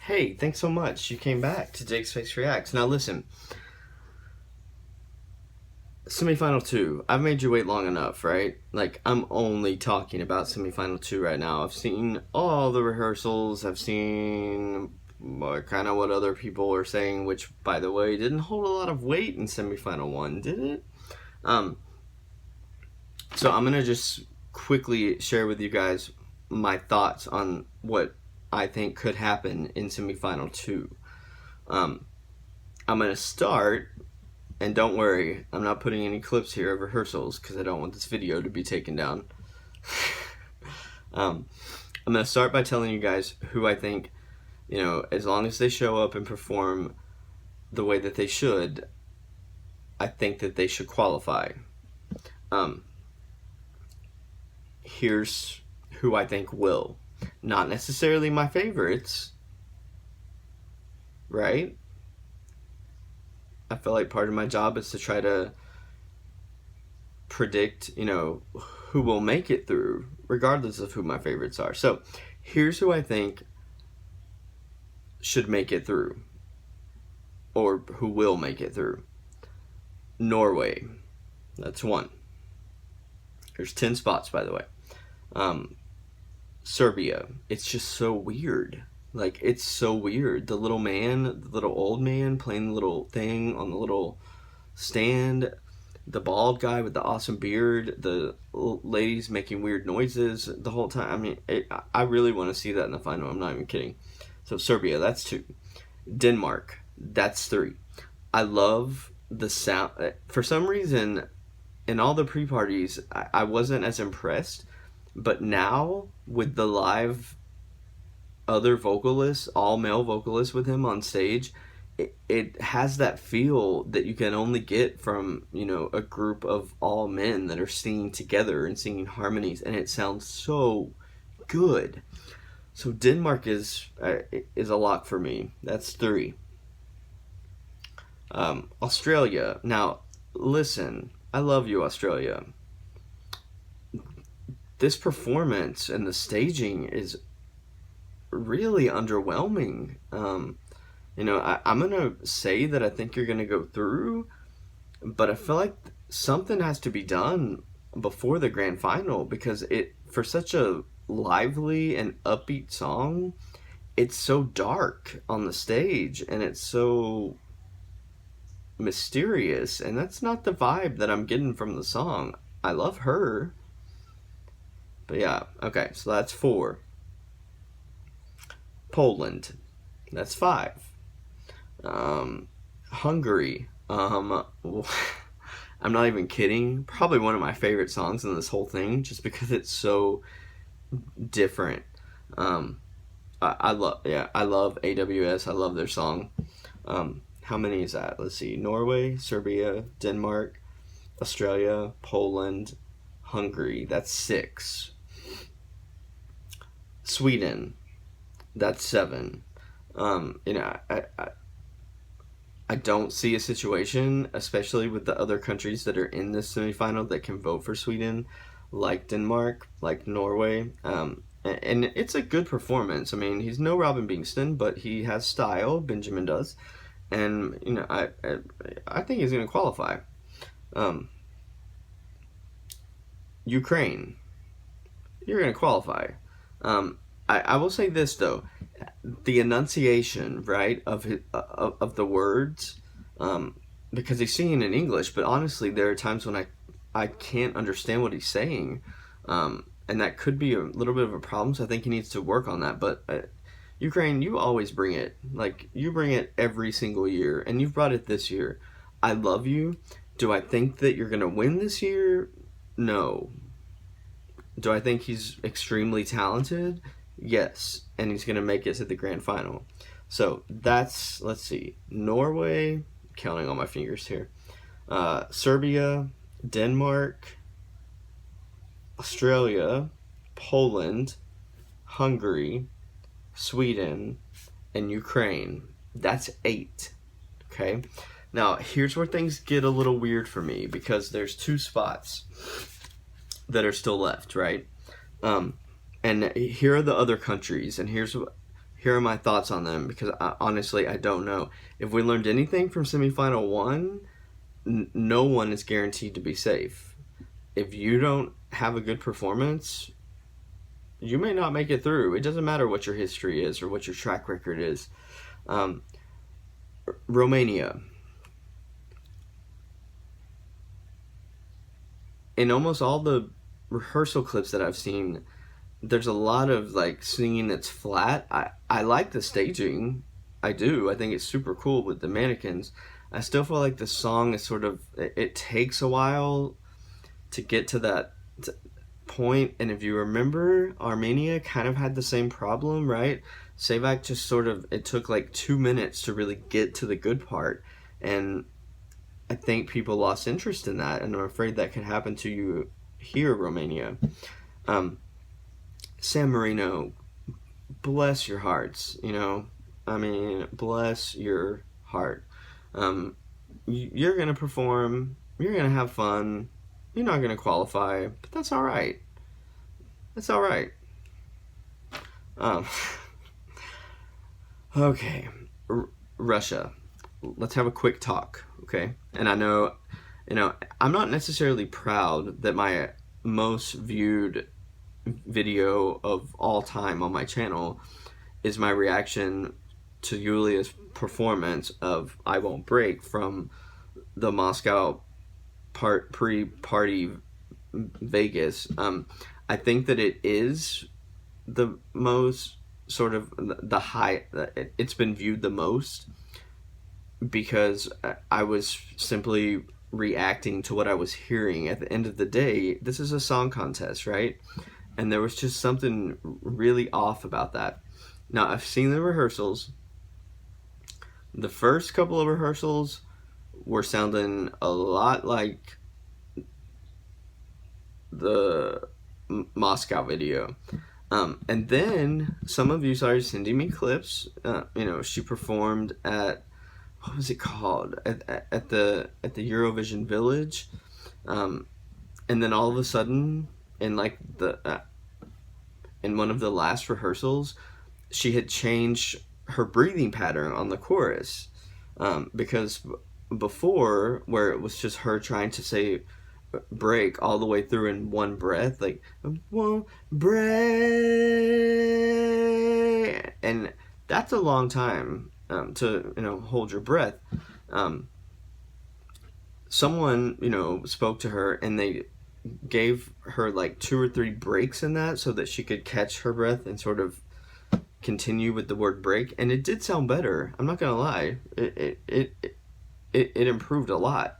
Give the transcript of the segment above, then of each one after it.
Hey, thanks so much. You came back to Jake's Face Reacts. Now listen, semifinal 2. I've made you wait long enough, right? Like, I'm only talking about semifinal 2 right now. I've seen all the rehearsals. I've seen kind of what other people are saying, which, by the way, didn't hold a lot of weight in semifinal 1, did it? So I'm going to just quickly share with you guys my thoughts on what I think could happen in semifinal 2. I'm going to start, and don't worry, I'm not putting any clips here of rehearsals because I don't want this video to be taken down. I'm going to start by telling you guys who I think, as long as they show up and perform the way that they should, I think that they should qualify. Here's who I think will. Not necessarily my favorites, right? I feel like part of my job is to try to predict, who will make it through, regardless of who my favorites are. So, here's who I think should make it through, or who will make it through. Norway. That's 1. There's 10 spots, by the way. Serbia. It's just so weird. Like, it's so weird. The little old man playing the little thing on the little stand, the bald guy with the awesome beard, the ladies making weird noises the whole time. I mean, I really want to see that in the final. I'm not even kidding. So Serbia, that's 2. Denmark, that's 3. I love the sound. For some reason, in all the pre-parties, I wasn't as impressed. But now, with the live other vocalists, all male vocalists with him on stage, it has that feel that you can only get from, a group of all men that are singing together and singing harmonies, and it sounds so good. So Denmark is a lock for me. That's 3. Australia. Now, listen, I love you, Australia. This performance and the staging is really underwhelming. I'm going to say that I think you're going to go through, but I feel like something has to be done before the grand final, because for such a lively and upbeat song, it's so dark on the stage and it's so mysterious, and that's not the vibe that I'm getting from the song. I love her. But yeah, okay, so that's 4. Poland, that's 5. Hungary, I'm not even kidding, probably one of my favorite songs in this whole thing, just because it's so different. I love AWS, I love their song. How many is that? Let's see, Norway, Serbia, Denmark, Australia, Poland, Hungary, that's 6. Sweden, that's 7. I don't see a situation, especially with the other countries that are in this semifinal, that can vote for Sweden, like Denmark, like Norway. And it's a good performance. I mean, he's no Robin Bingston, but he has style. Benjamin does, and I think he's going to qualify. Ukraine, you're going to qualify. I will say this though, the enunciation, right, of the words, because he's singing in English, but honestly, there are times when I can't understand what he's saying, and that could be a little bit of a problem. So I think he needs to work on that. But Ukraine, you always bring it. Like, you bring it every single year, and you've brought it this year. I love you. Do I think that you're gonna win this year? No. Do I think he's extremely talented? Yes, and he's going to make it to the grand final. So that's, let's see, Norway, counting on my fingers here, Serbia, Denmark, Australia, Poland, Hungary, Sweden, and Ukraine. That's 8, okay? Now, here's where things get a little weird for me, because there's 2 spots that are still left, right? And here are the other countries, and here's here are my thoughts on them, because honestly, I don't know. If we learned anything from semifinal one, no one is guaranteed to be safe. If you don't have a good performance, you may not make it through. It doesn't matter what your history is or what your track record is. Um, Romania. In almost all the rehearsal clips that I've seen, there's a lot of like singing that's flat. I like the staging. I do. I think it's super cool with the mannequins. I still feel like the song is sort of, it takes a while to get to that point. And if you remember, Armenia kind of had the same problem, right? Sevak just sort of, it took like 2 minutes to really get to the good part. And I think people lost interest in that, and I'm afraid that could happen to you here, Romania. San Marino, bless your hearts, you know? I mean, bless your heart. You're going to perform, you're going to have fun, you're not going to qualify, but that's all right. That's all right. Okay, Russia. Let's have a quick talk, okay? And I know, I'm not necessarily proud that my most viewed video of all time on my channel is my reaction to Yulia's performance of I Won't Break from the Moscow pre-party Vegas. I think that it is the most sort of the high, it's been viewed the most, because I was simply reacting to what I was hearing. At the end of the day, this is a song contest, right? And there was just something really off about that. Now, I've seen the rehearsals. The first couple of rehearsals were sounding a lot like the Moscow video. And then some of you started sending me clips. She performed at, what was it called? At the Eurovision Village. And then all of a sudden, in like in one of the last rehearsals, she had changed her breathing pattern on the chorus, because before, where it was just her trying to say break all the way through in one breath, like one break, and that's a long time to hold your breath. Someone spoke to her, and they gave her like 2 or 3 breaks in that so that she could catch her breath and sort of continue with the word break, and it did sound better. I'm not gonna lie, it improved a lot.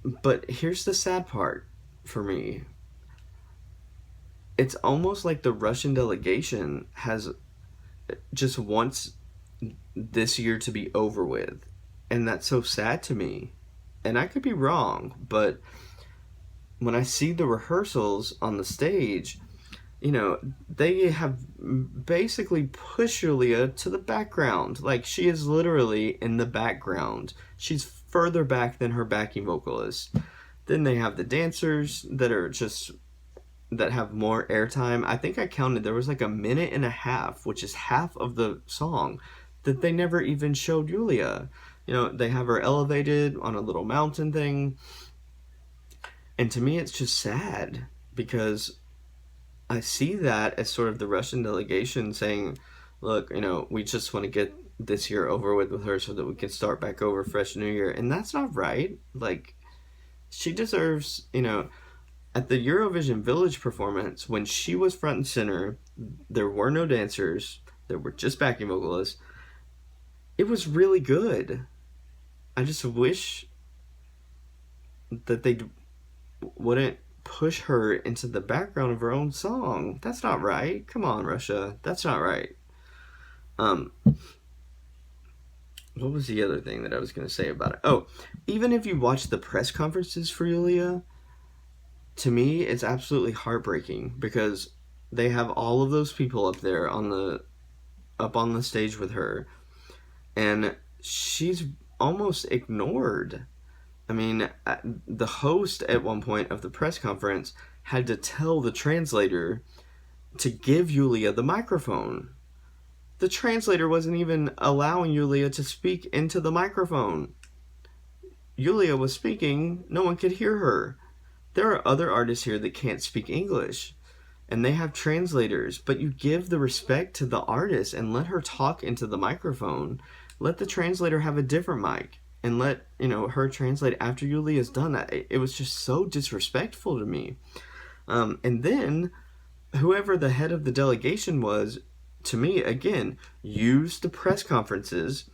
But here's the sad part for me. It's almost like the Russian delegation has just wants this year to be over with, and that's so sad to me. And I could be wrong, but when I see the rehearsals on the stage, they have basically pushed Julia to the background. Like, she is literally in the background. She's further back than her backing vocalist. Then they have the dancers that have more airtime. I think I counted, there was like 1.5 minutes, which is half of the song, that they never even showed Julia. They have her elevated on a little mountain thing. And to me, it's just sad, because I see that as sort of the Russian delegation saying, look, we just want to get this year over with her so that we can start back over fresh new year. And that's not right. Like, she deserves, at the Eurovision Village performance, when she was front and center, there were no dancers, there were just backing vocalists. It was really good. I just wish that they wouldn't push her into the background of her own song. That's not right. Come on, Russia. That's not right. What was the other thing that I was going to say about it? Oh, even if you watch the press conferences for Yulia, to me, it's absolutely heartbreaking, because they have all of those people up there up on the stage with her, and she's almost ignored. I mean, the host at one point of the press conference had to tell the translator to give Yulia the microphone. The translator wasn't even allowing Yulia to speak into the microphone. Yulia was speaking, no one could hear her. There are other artists here that can't speak English, and they have translators, but you give the respect to the artist and let her talk into the microphone. Let the translator have a different mic and let, her translate after Yulia's done that. It was just so disrespectful to me. And then whoever the head of the delegation was, to me, again, used the press conferences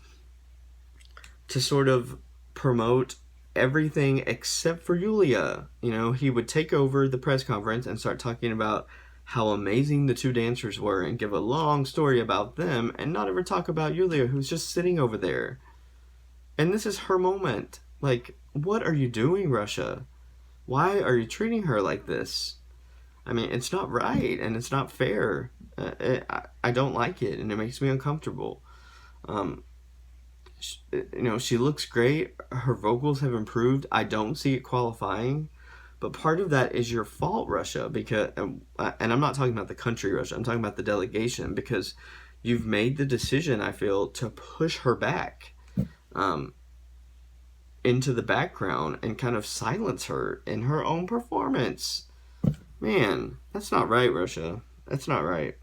to sort of promote everything except for Yulia. He would take over the press conference and start talking about how amazing the two dancers were and give a long story about them and not ever talk about Yulia, who's just sitting over there. And this is her moment. Like, what are you doing, Russia? Why are you treating her like this? I mean, it's not right and it's not fair. I don't like it, and it makes me uncomfortable. She looks great. Her vocals have improved. I don't see it qualifying. But part of that is your fault, Russia, because, and I'm not talking about the country, Russia. I'm talking about the delegation, because you've made the decision, I feel, to push her back into the background and kind of silence her in her own performance. Man, that's not right, Russia. That's not right.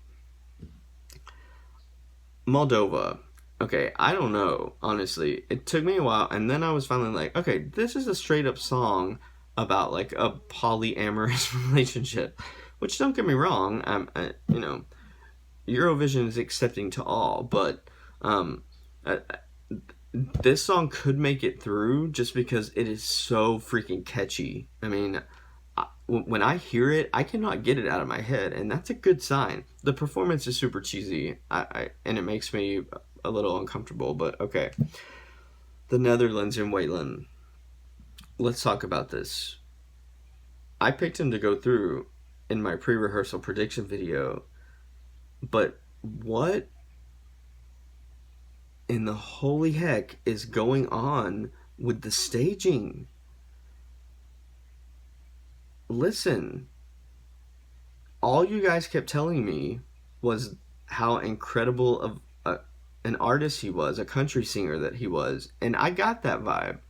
Moldova. Okay, I don't know, honestly. It took me a while, and then I was finally like, okay, this is a straight up song about like a polyamorous relationship. Which, don't get me wrong, Eurovision is accepting to all, but this song could make it through just because it is so freaking catchy. I mean, when I hear it, I cannot get it out of my head, and that's a good sign. The performance is super cheesy, and it makes me a little uncomfortable, but okay. The Netherlands and Waylon. Let's talk about this. I picked him to go through in my pre-rehearsal prediction video, but what in the holy heck is going on with the staging? Listen, all you guys kept telling me was how incredible of an artist he was, a country singer that he was, and I got that vibe.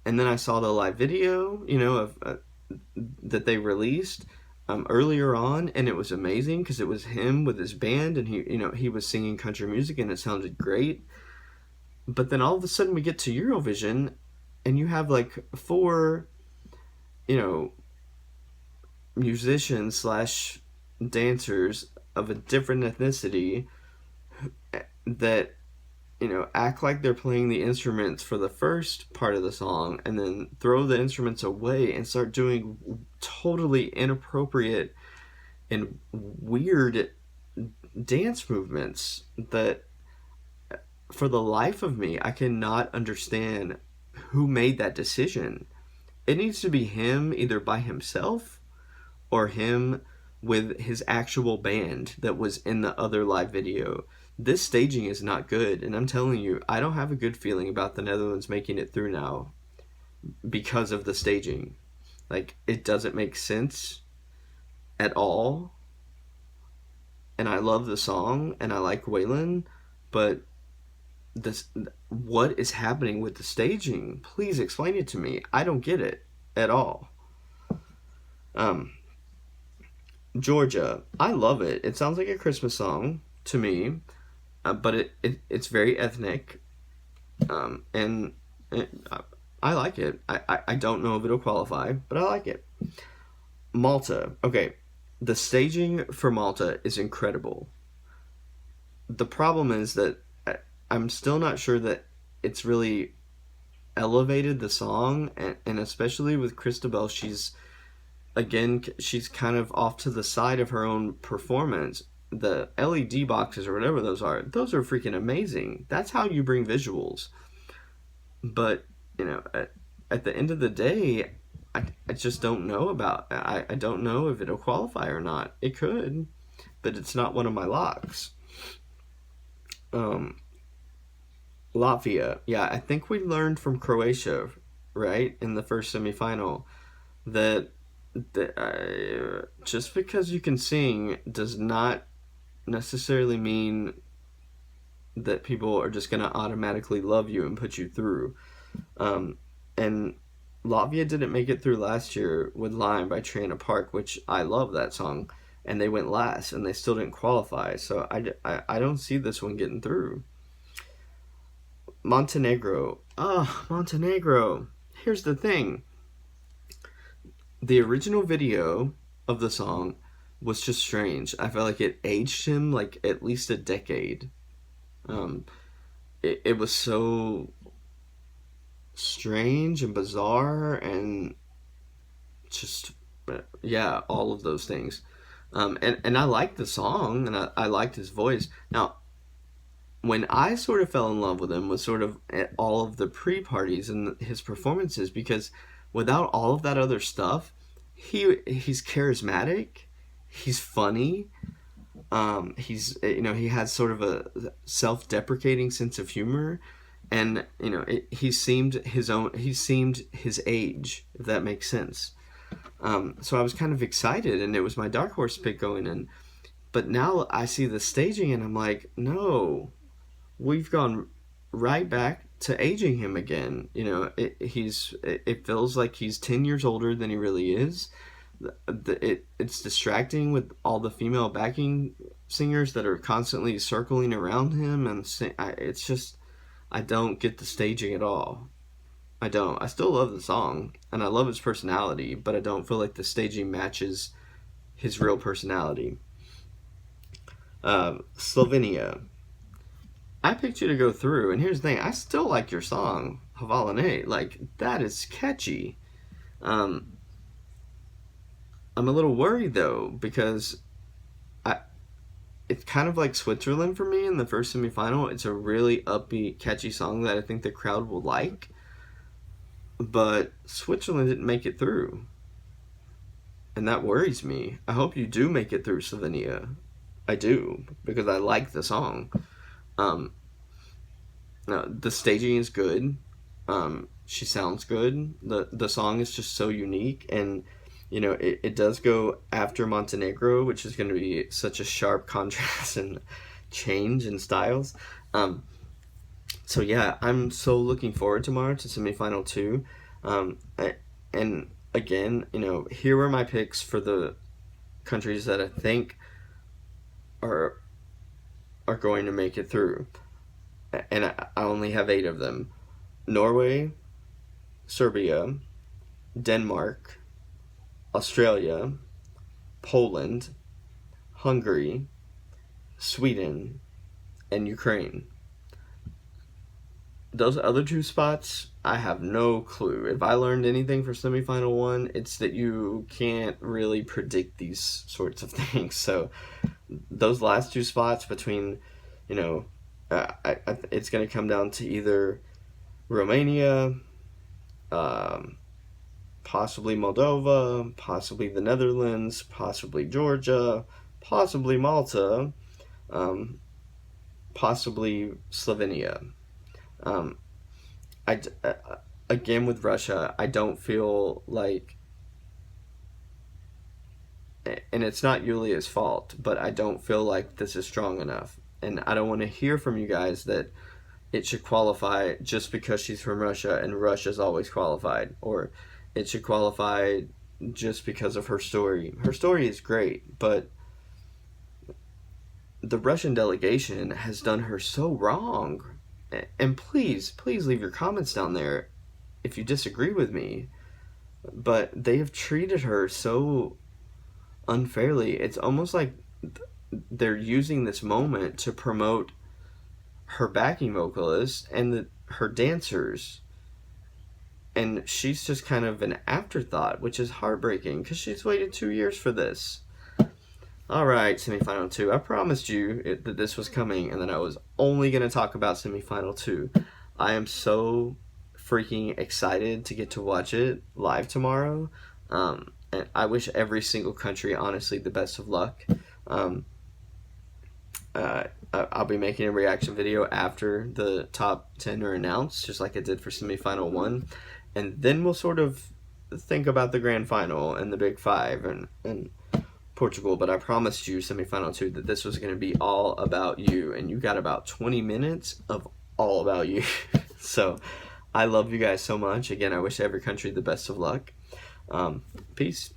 And then I saw the live video, of that they released earlier on, and it was amazing because it was him with his band, and he was singing country music, and it sounded great. But then all of a sudden we get to Eurovision, and you have like four, musicians slash dancers of a different ethnicity that act like they're playing the instruments for the first part of the song and then throw the instruments away and start doing totally inappropriate and weird dance movements that, for the life of me, I cannot understand who made that decision. It needs to be him either by himself or him with his actual band that was in the other live video. This staging is not good, and I'm telling you, I don't have a good feeling about the Netherlands making it through now because of the staging. Like, it doesn't make sense at all. And I love the song, and I like Waylon, but what is happening with the staging? Please explain it to me. I don't get it at all. Georgia, I love it. It sounds like a Christmas song to me, but it's very ethnic, and I like it. I don't know if it'll qualify, but I like it. Malta, okay, the staging for Malta is incredible. The problem is that I'm still not sure that it's really elevated the song, and especially with Christabel, she's kind of off to the side of her own performance. The LED boxes or whatever those are freaking amazing. That's how you bring visuals. But, at the end of the day, I just don't know I don't know if it'll qualify or not. It could, but it's not one of my locks. Latvia. Yeah, I think we learned from Croatia, right, in the first semifinal, that just because you can sing does not necessarily mean that people are just going to automatically love you and put you through. And Latvia didn't make it through last year with Lime by Trina Park, which I love that song, and they went last and they still didn't qualify. So I don't see this one getting through. Montenegro. Montenegro. Here's the thing. The original video of the song was just strange. I felt like it aged him like at least a decade. It was so strange and bizarre and just, yeah, all of those things. And I liked the song, and I liked his voice. Now, when I sort of fell in love with him was sort of at all of the pre-parties and his performances, because without all of that other stuff, he's charismatic, he's funny, he has sort of a self-deprecating sense of humor, and he seemed his age, if that makes sense. So I was kind of excited, and it was my dark horse pick going in. But now I see the staging, and I'm like, no, we've gone right back to aging him again. It feels like he's 10 years older than he really is. It's distracting with all the female backing singers that are constantly circling around him, and it's just, I don't get the staging at all. I don't. I still love the song, and I love his personality, but I don't feel like the staging matches his real personality. Slovenia. I picked you to go through, and here's the thing. I still like your song, Havalane. Like, that is catchy. I'm a little worried, though, because it's kind of like Switzerland for me in the first semifinal. It's a really upbeat, catchy song that I think the crowd will like. But Switzerland didn't make it through. And that worries me. I hope you do make it through, Slovenia. I do, because I like the song. The staging is good. She sounds good. The song is just so unique, and it does go after Montenegro, which is going to be such a sharp contrast and change in styles. So yeah, I'm so looking forward tomorrow to semifinal 2. And again, here are my picks for the countries that I think are going to make it through. And I only have 8 of them. Norway, Serbia, Denmark, Australia, Poland, Hungary, Sweden, and Ukraine. Those other 2 spots, I have no clue. If I learned anything for semifinal 1, it's that you can't really predict these sorts of things. So those last 2 spots between, it's going to come down to either Romania, possibly Moldova, possibly the Netherlands, possibly Georgia, possibly Malta, possibly Slovenia. Again with Russia, I don't feel like, and it's not Yulia's fault, but I don't feel like this is strong enough. And I don't want to hear from you guys that it should qualify just because she's from Russia and Russia's always qualified, or it should qualify just because of her story. Her story is great, but the Russian delegation has done her so wrong. And please leave your comments down there if you disagree with me. But they have treated her so unfairly. It's almost like they're using this moment to promote her backing vocalist and her dancers. And she's just kind of an afterthought, which is heartbreaking because she's waited 2 years for this. Alright, semifinal 2. I promised you that this was coming and that I was only going to talk about semifinal 2. I am so freaking excited to get to watch it live tomorrow. And I wish every single country, honestly, the best of luck. I'll be making a reaction video after the top 10 are announced, just like I did for semifinal 1. And then we'll sort of think about the grand final and the big 5 and Portugal, but I promised you semifinal 2 that this was going to be all about you, and you got about 20 minutes of all about you. So I love you guys so much. Again, I wish every country the best of luck. Peace.